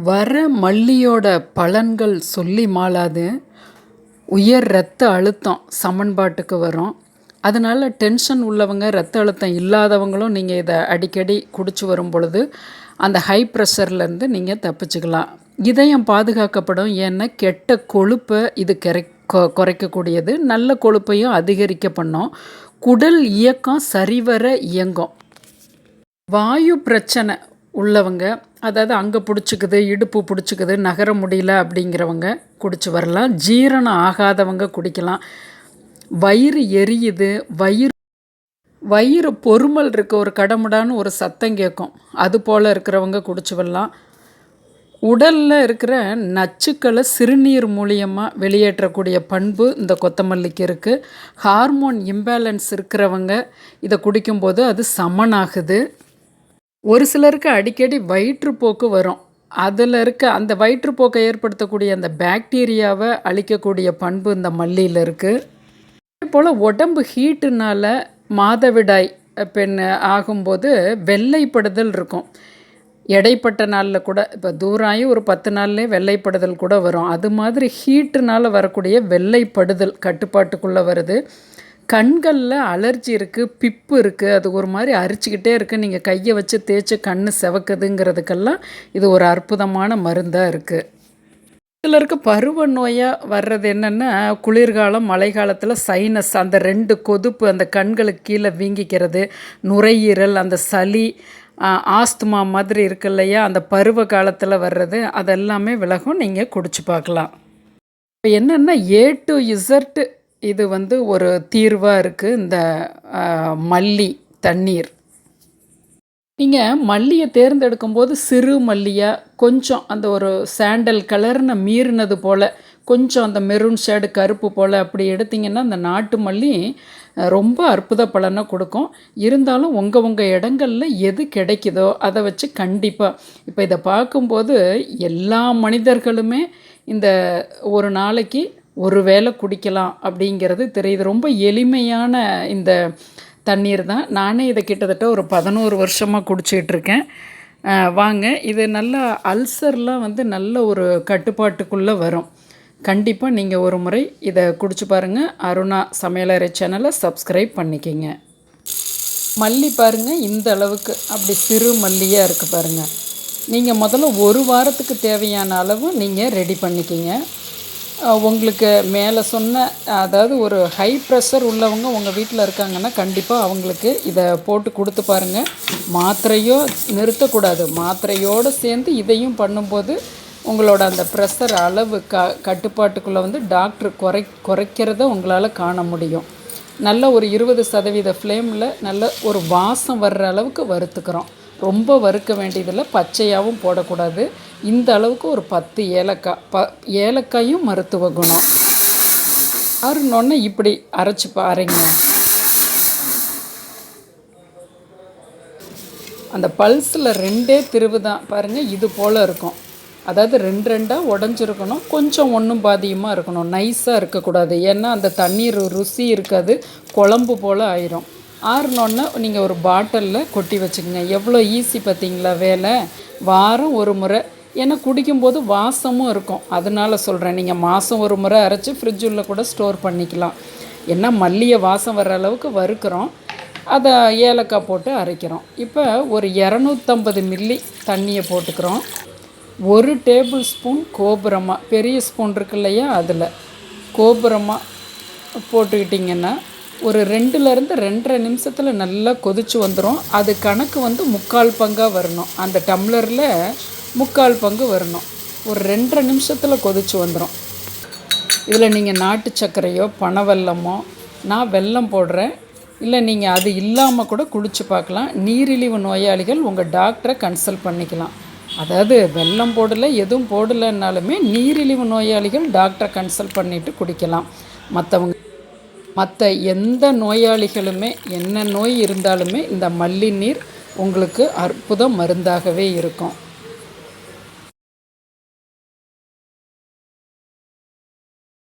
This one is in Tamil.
வர மல்லியோட பலன்கள் சொல்லி மாளாது. உயர் இரத்த அழுத்தம் சமன்பாட்டுக்கு வரும். அதனால் டென்ஷன் உள்ளவங்க, இரத்த அழுத்தம் இல்லாதவங்களும் நீங்கள் இதை அடிக்கடி குடிச்சு வரும் பொழுது அந்த ஹை ப்ரெஷர்லேருந்து நீங்கள் தப்பிச்சுக்கலாம். இதயம் பாதுகாக்கப்படும். ஏன்னா கெட்ட கொழுப்பை இது குறைக்கக்கூடியது. நல்ல கொழுப்பையும் அதிகரிக்க பண்ணும். குடல் இயக்கம் சரிவர இயங்கும். வாயு பிரச்சனை உள்ளவங்க, அதாவது அங்கே பிடிச்சிக்குது, இடுப்பு பிடிச்சிக்குது, நகர முடியல அப்படிங்கிறவங்க குடிச்சு வரலாம். ஜீரணம் ஆகாதவங்க குடிக்கலாம். வயிறு எரியுது, வயிறு பொறுமல் இருக்க, ஒரு கடமுடான்னு ஒரு சத்தம் கேட்கும், அது போல் இருக்கிறவங்க குடிச்சு வரலாம். உடலில் இருக்கிற நச்சுக்களை சிறுநீர் மூலியமாக வெளியேற்றக்கூடிய பண்பு இந்த கொத்தமல்லிக்கு இருக்குது. ஹார்மோன் இம்பேலன்ஸ் இருக்கிறவங்க இதை குடிக்கும்போது அது சமனாகுது. ஒரு சிலருக்கு அடிக்கடி வயிற்றுப்போக்கு வரும். அதில் இருக்க அந்த வயிற்றுப்போக்கை ஏற்படுத்தக்கூடிய அந்த பாக்டீரியாவை அழிக்கக்கூடிய பண்பு இந்த மல்லியில் இருக்குது. அதே போல் உடம்பு ஹீட்டுனால் மாதவிடாய் பெண் ஆகும்போது வெள்ளைப்படுதல் இருக்கும். எடைப்பட்ட நாளில் கூட, இப்போ தூராகி ஒரு 10 நாள்லேயே வெள்ளைப்படுதல் கூட வரும். அது மாதிரி ஹீட்டுனால் வரக்கூடிய வெள்ளைப்படுதல் கட்டுப்பாட்டுக்குள்ளே வருது. கண்களில் அலர்ஜி இருக்குது, பிப்பு இருக்குது, அது ஒரு மாதிரி அரிச்சிக்கிட்டே இருக்குது, நீங்கள் கையை வச்சு தேய்ச்சி கண் செவக்குதுங்கிறதுக்கெல்லாம் இது ஒரு அற்புதமான மருந்தாக இருக்குது. சிலருக்கு பருவ நோயாக வர்றது என்னென்னா, குளிர்காலம் மழை காலத்தில் சைனஸ், அந்த 2 கொதுப்பு அந்த கண்களுக்கு கீழே வீங்கிக்கிறது, நுரையீரல், அந்த சளி, ஆஸ்துமா மாதிரி இருக்கு இல்லையா, அந்த பருவ காலத்தில் வர்றது, அதெல்லாமே விலகும். நீங்கள் குடிச்சு பார்க்கலாம். இப்போ என்னென்னா A to Z இது ஒரு தீர்வாக இருக்குது இந்த மல்லி தண்ணீர். நீங்கள் மல்லியை தேர்ந்தெடுக்கும்போது சிறு மல்லியாக கொஞ்சம் அந்த ஒரு சாண்டல் கலர்னு மீறினது போல், கொஞ்சம் அந்த மெரூன் ஷேடு கருப்பு போல் அப்படி எடுத்திங்கன்னா அந்த நாட்டு மல்லி ரொம்ப அற்புத பலனை கொடுக்கும். இருந்தாலும் உங்கள் இடங்களில் எது கிடைக்குதோ அதை வச்சு கண்டிப்பாக, இப்போ இதை பார்க்கும்போது எல்லா மனிதர்களுமே இந்த ஒரு நாளைக்கு ஒரு வேளை குடிக்கலாம் அப்படிங்கிறது தெரியுது. ரொம்ப எளிமையான இந்த தண்ணீர் தான். நானே இதை கிட்டத்தட்ட ஒரு 11 வருஷமாக குடிச்சிட்ருக்கேன். வாங்க, இது நல்லா அல்சர்லாம் நல்ல ஒரு கட்டுப்பாட்டுக்குள்ளே வரும். கண்டிப்பாக நீங்கள் ஒரு முறை இதை குடிச்சு பாருங்கள். அருணா சமையலறை சேனலை சப்ஸ்கிரைப் பண்ணிக்கிங்க. மல்லி பாருங்கள், இந்த அளவுக்கு அப்படி சிறு மல்லியாக இருக்குது பாருங்கள். நீங்கள் முதல்ல ஒரு வாரத்துக்கு தேவையான அளவு நீங்கள் ரெடி பண்ணிக்கிங்க. உங்களுக்கு மேலே சொன்ன, அதாவது ஒரு ஹை ப்ரெஷர் உள்ளவங்க உங்கள் வீட்டில் இருக்காங்கன்னா கண்டிப்பாக அவங்களுக்கு இதை போட்டு கொடுத்து பாருங்கள். மாத்திரையோ நிறுத்தக்கூடாது, மாத்திரையோடு சேர்ந்து இதையும் பண்ணும்போது உங்களோட அந்த ப்ரெஷர் அளவு கட்டுப்பாட்டுக்குள்ளே டாக்டர் குறைக்கிறத உங்களால் காண முடியும். நல்ல ஒரு 20% ஃப்ளேமில் நல்ல ஒரு வாசம் வர்ற அளவுக்கு வறுத்துக்கிறோம். ரொம்ப வறுக்க வேண்டியதில்லை, பச்சையாகவும் போடக்கூடாது. இந்த அளவுக்கு ஒரு 10 ஏலக்காய், ஏலக்காயும் மருத்துவ குணம். ஆறுனோடனே இப்படி அரைச்சி பாருங்க. அந்த பல்ஸில் 2 திருவு தான் பாருங்கள், இது போல் இருக்கும். அதாவது 2 உடஞ்சிருக்கணும், கொஞ்சம் ஒன்றும் பாதியமாக இருக்கணும், நைஸாக இருக்கக்கூடாது. ஏன்னா அந்த தண்ணீர் ருசி இருக்காது, குழம்பு போல் ஆயிரும். ஆறுனோடனே நீங்கள் ஒரு பாட்டிலில் கொட்டி வச்சுக்கோங்க. எவ்வளோ ஈஸி பார்த்தீங்களா வேலை. வாரம் ஒரு முறை, ஏன்னா குடிக்கும்போது வாசமும் இருக்கும், அதனால சொல்கிறேன். நீங்கள் மாதம் ஒரு முறை அரைச்சி ஃப்ரிட்ஜுள்ள கூட ஸ்டோர் பண்ணிக்கலாம். ஏன்னா மல்லியை வாசம் வர்ற அளவுக்கு வறுக்கிறோம், அதை ஏலக்காய் போட்டு அரைக்கிறோம். இப்போ ஒரு 250 மில்லி தண்ணியை போட்டுக்கிறோம். 1 டேபிள் ஸ்பூன் கோபுரமாக, பெரிய ஸ்பூன் இருக்கு இல்லையா, அதில் கோபுரமாக போட்டுக்கிட்டிங்கன்னா ஒரு 2லேருந்து 2.5 நிமிஷத்தில் நல்லா கொதிச்சு வந்துடும். அது கணக்கு 3/4 பங்காக வரணும். அந்த டம்ளரில் 3/4 பங்கு வரணும். ஒரு 2.5 நிமிஷத்தில் கொதிச்சு வந்துடும். இதில் நீங்கள் நாட்டு சர்க்கரையோ பனவெல்லமோ, நான் வெல்லம் போடுறேன், இல்லை நீங்கள் அது இல்லாமல் கூட குடிச்சு பார்க்கலாம். நீரிழிவு நோயாளிகள் உங்கள் டாக்டரை கன்சல்ட் பண்ணிக்கலாம். அதாவது வெல்லம் போடலை, எதுவும் போடலைன்னாலுமே நீரிழிவு நோயாளிகள் டாக்டரை கன்சல்ட் பண்ணிவிட்டு குடிக்கலாம். மற்ற எந்த நோயாளிகளுமே, என்ன நோய் இருந்தாலுமே இந்த மல்லி நீர் உங்களுக்கு அற்புத மருந்தாகவே இருக்கும்.